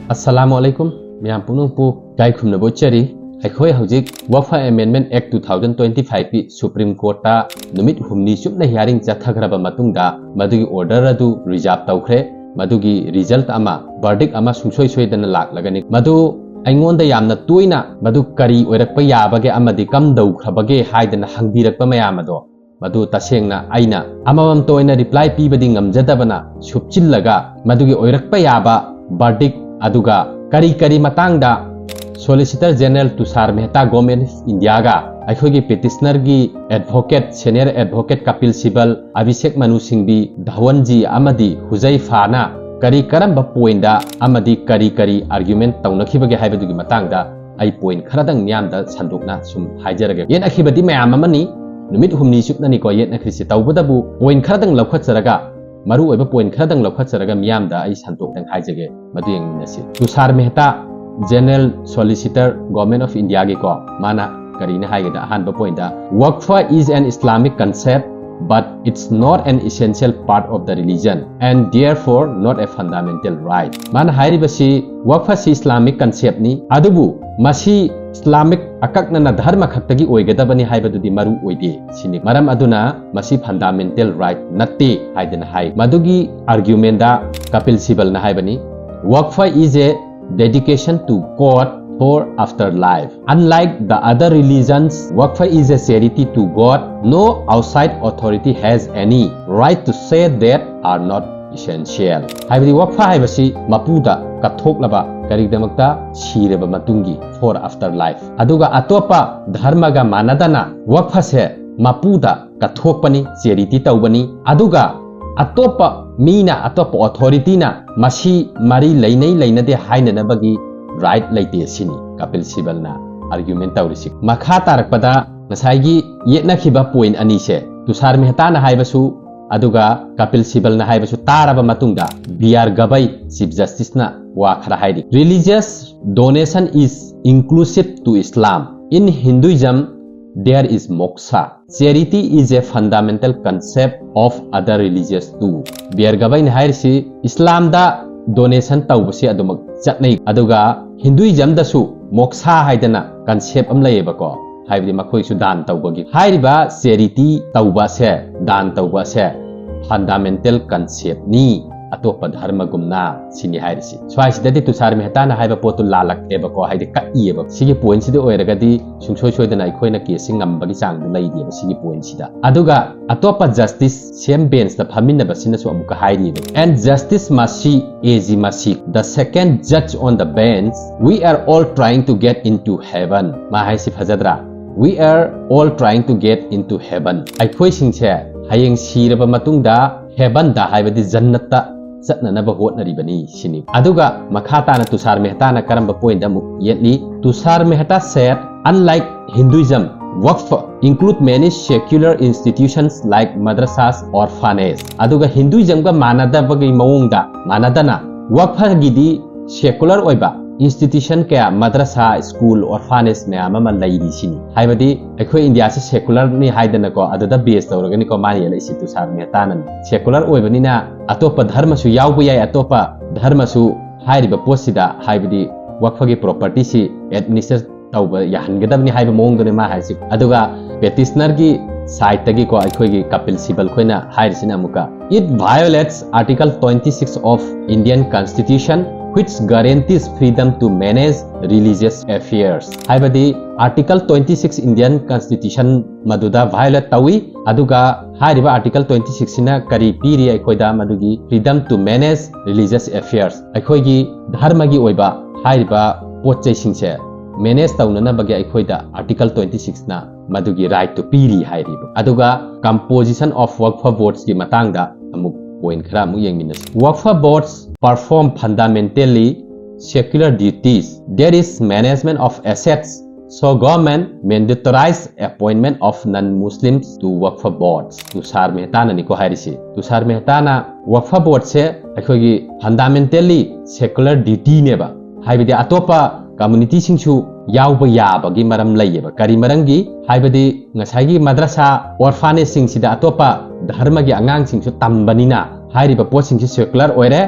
Assalamualaikum, miam punung pu gai khum na bochari aikhoi hojik Waqf Amendment Act 2025 pi Supreme Court ta numit humni chupna hearing chathagraba matungda madugi order adu reserve tawkhre madugi result ama verdict ama sungsoi soidana laklagani madu aingonda yamna toina madu kari oirakpa yabage amadi kam dawkhrabage haidana hangbirakpa mayam ado madu tasengna aina amamam toina reply pibadi ngamjadabana supchillaga madugi oirakpa yaba verdict aduga kari matangda Solicitor General Tushar Mehta Government of India ga aikhogi petitioner gi advocate senior advocate Kapil Sibal Abhishek Manu Singbi Dhawanji amadi Huzai Fana kari karamba point da amadi kari argument taunakibage haibadugi matangda ai point kharadang nyamda sandukna sum haijarage yen akhibadi mayam amani numit humni supnani ko yen akhrisi tawbudabu point kharadang laukhatsaraga maru oiba point kharadang laukhatsaraga miyamda ai sandukdang haijage madu yengminasi Tushar Mehta General Solicitor Government of India gi ko mana karina haigada hanba point da Waqf is an Islamic concept but it's not an essential part of the religion and therefore not a fundamental right mana hairibasi Waqf si Islamic concept ni adubu masi Islamic akakna na dharma khaktagi oigadabani haibadudi maru oide sini maram aduna masi fundamental right natte haidana hai madugi argument da Kapil Sibal na haibani Waqf is a dedication to God for afterlife. Unlike the other religions, Waqf is a charity to God. No outside authority has any right to say that are not essential. Haibadi Waqf haibasi mapuda kathoklaba karidamakta shireba matungi for afterlife. Aduga atopa dharmaga manadana Waqf se mapuda kathokpani charity tawbani. Aduga atopa mina atopa authority na masi mari lainai de haina na bagi right laite sini Kapil Sibal na argument tawrisi makha tarakpada nasai yetna khiba point ani se Tushar Mehta na haibasu aduga Kapil Sibal na haibasu taraba matungda BR Gabai Chief Justice na wa khara haidi religious donation is inclusive to Islam. In Hinduism there is moksha. Charity is a fundamental concept of other religions too. BR Gabai ni hairisi Islam da donation tawbasi adumak chatnai aduga Hinduism da su moksha haidana concept am layeba ko haibdi makhoi su dan tawbagi hairiba charity tawba se dan tawba se fundamental concept ni atopa dharma gumna sini hairisi swaisi Tushar Mehta na haiba potu lalak eba ko haide ka ieba sigi point sida oiragadi sungsoi soidana ikhoina kesi ngambagi chang du laidi eba sigi point sida aduga atopa justice same bench da phaminna basina su amuka hairi and justice masi ezi masi the second judge on the bench we are all trying to get into heaven ma haisi phajadra we are all trying to get into heaven aikhoi singche hayeng siraba matungda heaven da haibadi jannata Satnanaba hotnaribani sini. Aduga makhata na Tushar Mehta na karamba point amu yetli Tushar Mehta said unlike Hinduism, Waqf include many secular institutions like madrasas, orphanage. Aduga Hinduism ga manada bagi maungda manadana Waqf gidi secular oiba institution kaya madrasa school orphanage me amama laidi sini haibadi akhoi India se secular ni haidana ko adada base tawragani ko mani yala isi Tushar Mehta nan secular oibani na atopa dharma su yawbu yai atopa dharma su hairiba posida haibadi Waqf gi property si administer tawba yahangadabni haiba mongdone ma haisi aduga petitioner gi side tagi ko akhoi gi Kapil Sibal khoina hairisina muka it violates article 26 of Indian Constitution which guarantees freedom to manage religious affairs. Haibadi Article 26 Indian Constitution maduda violate tawi aduga hairiba Article 26 na kari piri aikoida madugi freedom to manage religious affairs. Aikoigi dharma gi oiba hairiba potchai singse manage taunana bagi aikoida Article 26 na madugi right to piri hairiba. Aduga composition of Waqf boards gi matangda amuk point khara mu yengminas Waqf boards perform fundamentally secular duties. There is management of assets, so government mandatorized appointment of non-Muslims to Waqf boards. Tushar Mehta na niko hairisi Tushar Mehta na Waqf board se akhogi fundamentally secular duty neba haibidi atopa community singsu yawba yabagi maram layeba kari marangi haibidi ngasai madrasa orphanage singsida atopa dharma gi angang singsu tambanina hairiba pot singsi secular oire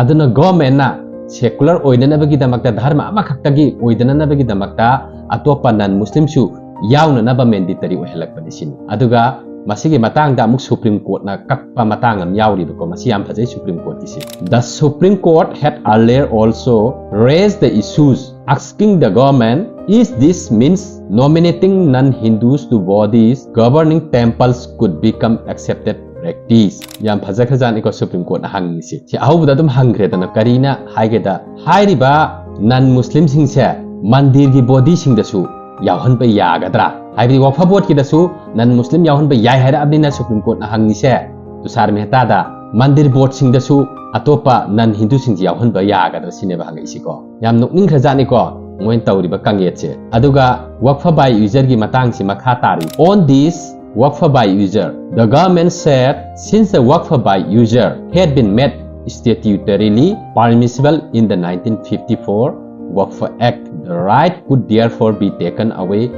aduna government na secular oidana bagi damakta dharma ama khaktagi oidana na bagi damakta atopa nan muslim su yauna na ba mandatory ohelak panisin aduga masigi matang da amuk Supreme Court na kakpa matang am yauri ko masi am phajai Supreme Court isi the Supreme Court had earlier also raised the issues asking the government is this means nominating non-Hindus to bodies governing temples could become accepted practice yam phaja khajan ko Supreme Court na hang isi si ahu da dum hangre da na karina haigeda hairiba non-Muslim sing se mandir gi body sing da su yauhan pa yagadra haibidi wakfa board ki da su non-Muslim yauhan pa yai haira abdina Supreme Court na hang ni se Tushar Mehta da mandir board sing da su atopa non-Hindu sing yauhan pa yagadra sine ba hang isi ko yam nokning khajani ko moin tawri ba kanget che aduga wakfa by user gi matang si makha tari on this wakfa by user the government said since the wakfa by user had been made statutorily permissible in the 1954 Wakfa Act the right could therefore be taken away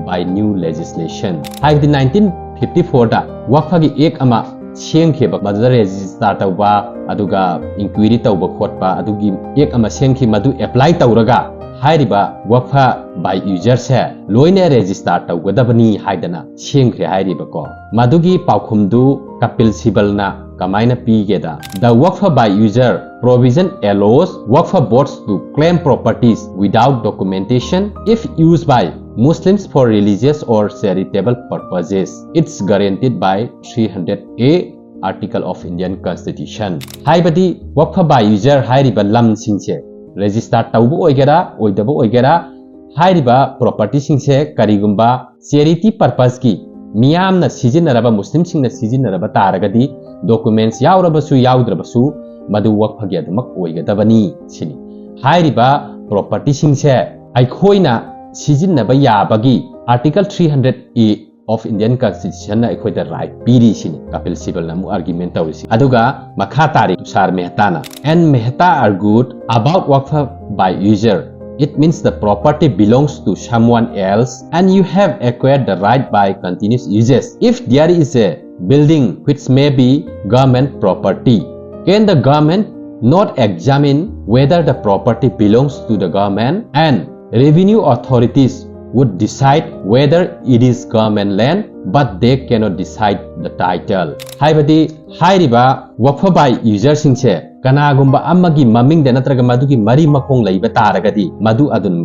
by new legislation haibdi 1954 da wakfa gi ek ama sengkheba madra register tawba aduga inquiry tawba khotpa adugi ek ama sengkhi madu apply tawraga hairiba wakfa by user se loine register tawgadabani haidana sengkhre hairiba ko madugi paukhumdu Kapil Sibal na kamaina pigeda the wakfa by user provision allows wakfa boards to claim properties without documentation if used by Muslims for religious or charitable purposes it's guaranteed by 300A article of Indian Constitution haibadi wakfa by user hairiba lam singse register tawbu oigera oidaba oigera hairiba property singse karigumba charity purpose ki miyamna sijinaraba muslim singna sijinaraba taragadi documents yaurabasu yaudrabasu madu wakfa gi adamak oigadabani sini hairiba property singse aikhoina sijinaba yabagi article 300A of Indian Constitution na ikhoida right piri sini Kapil Sibal na mu argument tawisi aduga makha tari Tushar Mehta na and Mehta argued about wakfa by user it means the property belongs to someone else and you have acquired the right by continuous uses if there is a building which may be government property can the government not examine whether the property belongs to the government and revenue authorities would decide whether it is government land but they cannot decide the title haibadi hairiba wakfa by user singse kanagumba amagi maming de natraga madugi mari makong laiba taragadi madu adun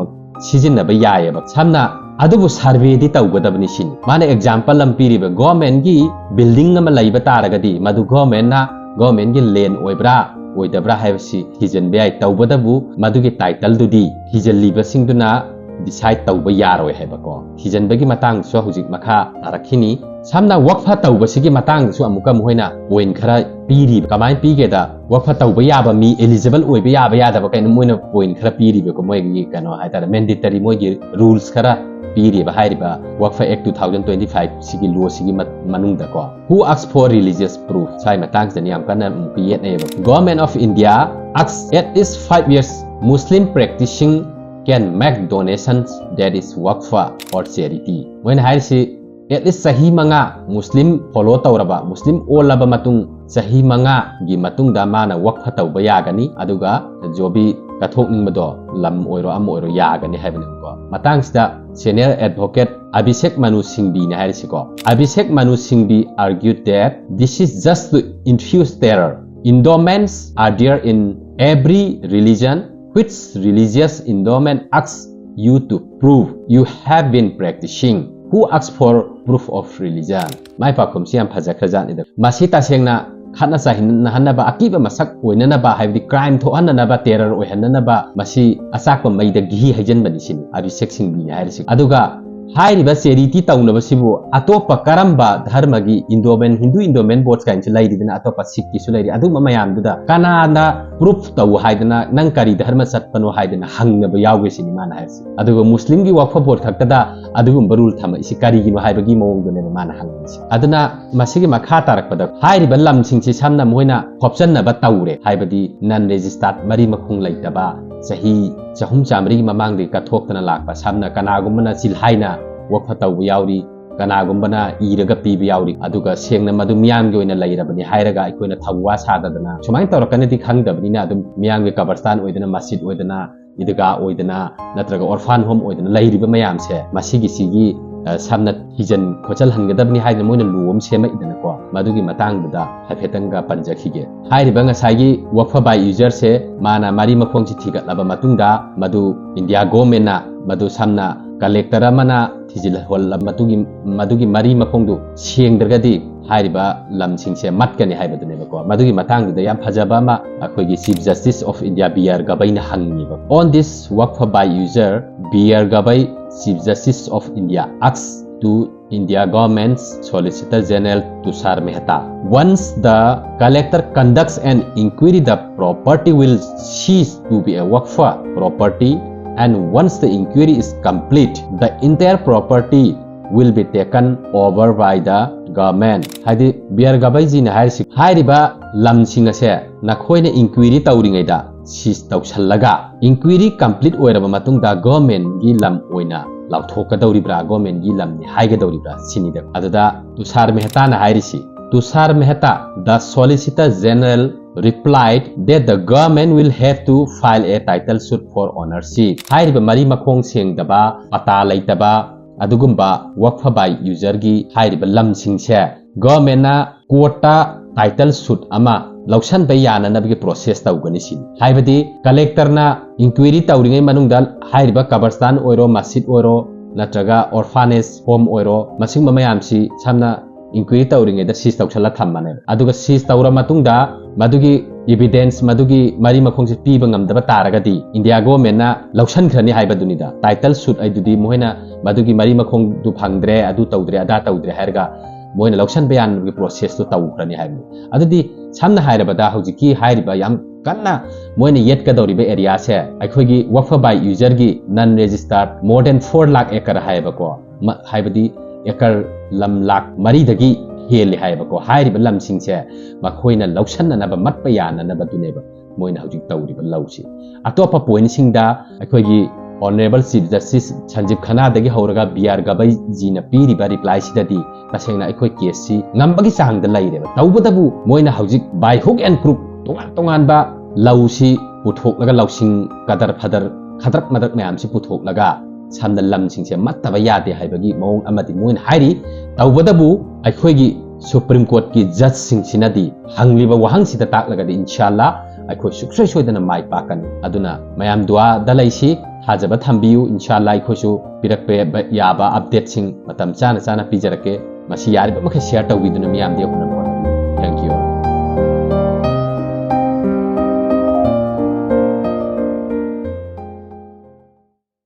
sijinaba yayeba samna adubu survey di tawgadabni sini mane example am piriba government gi building ama laiba taragadi madu government gi land oibra oidabra haibasi hijenbe ai tawbadabu madugi title dudi hijelliba singduna decide tawba yaroi haibako hijenbegi matang so hujik makha tarakhini samna wakfa tawba sigi matang su amuka muhoina point khara piri kamai pigeda wakfa tawba yaba mi eligible oiba yaba yadaba kaina moina point khara piri be ko moigi kano haitara mandatory moigi rules khara piri ba hairiba wakfa act 2025 sigi law sigi manungda ko who asks for religious proof sai matang jani am kana mukiyet ne government of India asks at least 5 years Muslim practicing can make donations that is wakfa or charity when hairsi at least sahi manga Muslim follow tawraba Muslim olaba matung sahi manga gi matung da mana wakfa tawba yagani aduga jobi kathokning mado lam oiro am oiro yagani haibani ko matang sida senior advocate Abhishek Manu Singhvi ne hairsi ko Abhishek Manu Singhvi argued that this is just to infuse terror endowments are there in every religion which religious endowment asks you to prove you have been practicing who asks for proof of religion mai pakhum siam phaja khajan ida masita sengna khana sahin hanaba akiba masak oinana ba haibdi crime tho anana ba terror oihanana ba masi asakpa maida gihi haijan bani sin Abhishek Singhvi ne hairsi aduga hairiba charity taunaba sibu atopa karamba dharmagi endowment Hindu endowment boards kain chulai dina atopa Sikh ki sulai adu mamayam duda kanana proof taw haidana nang kari dharma satpano haidana hangnaba yawge sini mana haisi aduga Muslim gi wakfa board khaktada adugum barul thama isi kari gi haibagi mawong dune mana hangisi aduna masigi makha tarakpada hairiba lam singchi samna moina option na ba tawre haibadi non registered mari makhung laitaba sahi chahum chamri mamang de kathok tana lakpa samna kanagumna silhaina wakfa taw yauri ꯀꯅꯥꯒꯨꯝꯕꯅ ꯏꯔꯒ ꯄꯤꯕ ꯌꯥꯎꯔꯤ ꯑꯗꯨꯒ ꯁꯦꯡꯅ ꯃꯗꯨ ꯃꯤꯌꯥꯝꯒꯤ ꯑꯣꯏꯅ ꯂꯩꯔꯕꯅꯤ ꯍꯥꯏꯔꯒ ꯑꯩꯈꯣꯏꯅ ꯊꯧꯋꯥ ꯁꯥꯗꯗꯅ ꯁꯨꯃꯥꯏꯅ ꯇꯧꯔꯛꯀꯅꯤꯗꯤ ꯈꯪꯗꯕꯅꯤꯅ ꯑꯗꯨꯝ ꯃꯤꯌꯥꯝꯒꯤ ꯀꯕꯔꯁꯇꯥꯟ ꯑꯣꯏꯗꯅ ꯃꯁꯖꯤꯠ ꯑꯣꯏꯗꯅ ꯏꯗꯒꯥ ꯑꯣꯏꯗꯅ ꯅꯠꯇ꯭ꯔꯒ ꯑꯣꯔꯐꯥꯟ ꯍꯣꯝ ꯑꯣꯏꯗꯅ ꯂꯩꯔꯤꯕ ꯃꯌꯥꯝꯁꯦ ꯃꯁꯤꯒꯤ ꯁꯝꯅ ꯍꯤꯖꯟ ꯈꯣꯠꯆꯜꯍꯟꯒꯗꯕꯅꯤ ꯍꯥꯏꯗꯅ ꯃꯣꯏꯅ ꯂꯣ ꯑꯃ ꯁꯦꯝꯃꯛꯏꯗꯅꯀꯣ ꯃꯗꯨꯒꯤ ꯃꯇꯥꯡꯗꯨꯗ ꯍꯥꯏꯐꯦꯠꯇꯪꯒ ꯄꯟꯖꯈꯤꯒꯦ ꯍꯥꯏꯔꯤꯕ ꯉꯁꯥꯏꯒꯤ ꯋꯥꯛꯐ ꯕꯥꯏ ꯌꯨꯖꯔꯁꯦ ꯃꯥꯅ ꯃꯔꯤ ꯃꯈꯣꯡꯁꯤ ꯊꯤꯒꯠꯂꯕ ꯃꯇꯨꯡꯗ ꯃꯗꯨ ꯏꯟꯗꯤꯌꯥ ꯒꯣꯚꯔꯟꯃꯦꯟꯠꯅ ꯃꯗꯨ ꯁꯝꯅ ꯀꯂꯦꯛꯇꯔ ꯑꯃꯅ ꯊꯤꯖꯤꯜꯍꯜꯂꯕ ꯃꯗꯨꯒꯤ ꯃꯔꯤ ꯃꯈꯣꯡꯗꯨ ꯁꯦꯡꯗ꯭ꯔꯒꯗꯤ ꯍꯥꯏꯔꯤꯕ ꯂꯝꯁꯤꯡꯁꯦ ꯃꯠꯀꯅꯤ ꯍꯥꯏꯕꯗꯨꯅꯦꯕꯀꯣ ꯃꯗꯨꯒꯤ ꯃꯇꯥꯡꯗꯨꯗ ꯌꯥꯝ ꯐꯖꯕ ꯑꯃ ꯑꯩꯈꯣꯏꯒꯤ chief justice of India B R ꯒꯕꯩꯅ ꯍꯪꯉꯤꯕ on this waqf by user B R Gavai Chief Justice of India asks to India government's Solicitor General Tushar Mehta. Once the collector conducts an inquiry, the property will cease to be a Waqfa property, and once the inquiry is complete, the entire property will be taken over by the government. Hadi biar gabai ji na hairiba lamsing ase nakhoina inquiry tauringaida sis tausallaga inquiry complete oiraba matungda government gi lam oina lauthokadawribra government gi lam ni haigadawribra sinida adada Tushar Mehta na hairisi Tushar Mehta the Solicitor General replied that the government will have to file a title suit for ownership hairiba mari makhong sengdaba pata laitaba adugumba Waqfa by user gi hairiba lamsingse government na quota title suit ama lausan bayana nabigi process tawgani sin haibadi collector na inquiry tawringai manungda hairiba kabarstan oiro masjid oiro natraga orphanage home oiro masing mamayamsi samna inquiry tawringai da sis tawsala thammane aduga sis tawra matungda madugi evidence madugi mari makhongsi piba ngamdaba taragadi India government na lausan khrani haibadunida title suit aidudi moina madugi mari makhong du phangdre adu tawdre ada tawdre hairga moina lausan bayan gi process to tawkrani haibu adudi samna hairabada hojiki hairiba yam kanna moina yet ka dawriba area se aikhogi Waqfa by user gi non registered more than 4 lakh acre haiba ko haibadi acre lam lakh mari dagi heli haiba ko hairiba lam singse makhoina lausan na ba matpa yana na baduneba moina hojik tawriba lausi atopa point singda aikhogi Honorable Chief Justice Sanjeev Khanna dagi hauraga B.R. Gabai ji na piriba reply sidadi tasengna aikoi case si ngambagi changda laireba tawbadabu moina hojik by hook and crook tongan ba lausi puthoklaga lausing kadar phadar khadrak madrak mayam si puthoklaga samda lamsing se mattaba yade haibagi mawong amadi moina hairi tawbadabu aikoi gi Supreme Court ki judge sing sinadi hangliba wahang sida taklagadi inshallah aikoi suksoi soidana mai pakani aduna mayam dua dalaisi hajaba thambiyu inshallah ikhosu pirakpe yaba update sing matam chana pijarake masi yari ba makhe share tawiduna miyam de hunam